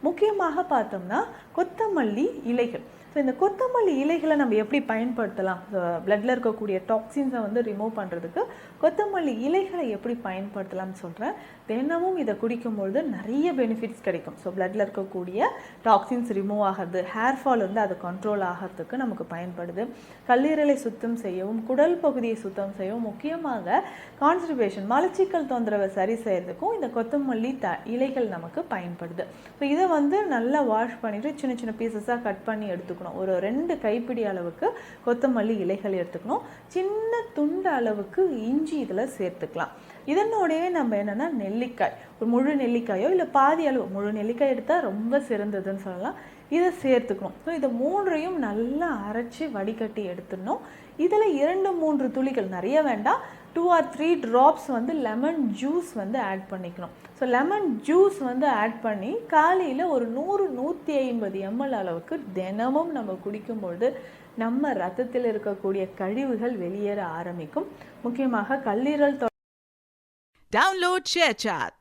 முக்கியமாக பார்த்தோம்னா கொத்தமல்லி இலைகள். ஸோ இந்த கொத்தமல்லி இலைகளை நம்ம எப்படி பயன்படுத்தலாம், பிளட்டில் இருக்கக்கூடிய டாக்ஸின்ஸை வந்து ரிமூவ் பண்ணுறதுக்கு கொத்தமல்லி இலைகளை எப்படி பயன்படுத்தலாம்னு சொல்கிறேன். தினமும் இதை குடிக்கும்பொழுது நிறைய பெனிஃபிட்ஸ் கிடைக்கும். ஸோ பிளட்டில் இருக்கக்கூடிய டாக்ஸின்ஸ் ரிமூவ் ஆகிறது, ஹேர் ஃபால் வந்து அது கண்ட்ரோல் ஆகிறதுக்கு நமக்கு பயன்படுது. கல்லீரலை சுத்தம் செய்யவும், குடல் பகுதியை சுத்தம் செய்யவும், முக்கியமாக கான்ஸ்டிபேஷன் மலச்சிக்கல் தொந்தரவை சரி செய்கிறதுக்கும் இந்த கொத்தமல்லி இலைகள் நமக்கு பயன்படுது. ஸோ இதை வந்து நல்லா வாஷ் பண்ணிவிட்டு சின்ன சின்ன பீசஸாக கட் பண்ணி எடுத்துக்கணும். ஒரு 2 கைப்பிடி அளவுக்கு கொத்தமல்லி இலைகள் எடுத்துக்கணும். சின்ன துண்டு அளவுக்கு இஞ்சி இதில் சேர்த்துக்கலாம். இதனோடய நம்ம என்னென்னா நெல்லிக்காய், ஒரு முழு நெல்லிக்காயோ இல்லை பாதி அளவு, முழு நெல்லிக்காய் எடுத்தால் ரொம்ப சிறந்ததுன்னு சொல்லலாம், இதை சேர்த்துக்கணும். ஸோ இதை 3ஐயும் நல்லா அரைச்சி வடிகட்டி எடுத்துடணும். இதில் 2-3 துளிகள், நிறைய வேண்டாம், 2 or 3 ட்ராப்ஸ் வந்து லெமன் ஜூஸ் வந்து ஆட் பண்ணிக்கணும். ஸோ லெமன் ஜூஸ் வந்து ஆட் பண்ணி காலையில் ஒரு 100-150 ml அளவுக்கு தினமும் நம்ம குடிக்கும்பொழுது நம்ம ரத்தத்தில் இருக்கக்கூடிய கழிவுகள் வெளியேற ஆரம்பிக்கும். முக்கியமாக கல்லீரல் Download ShareChat.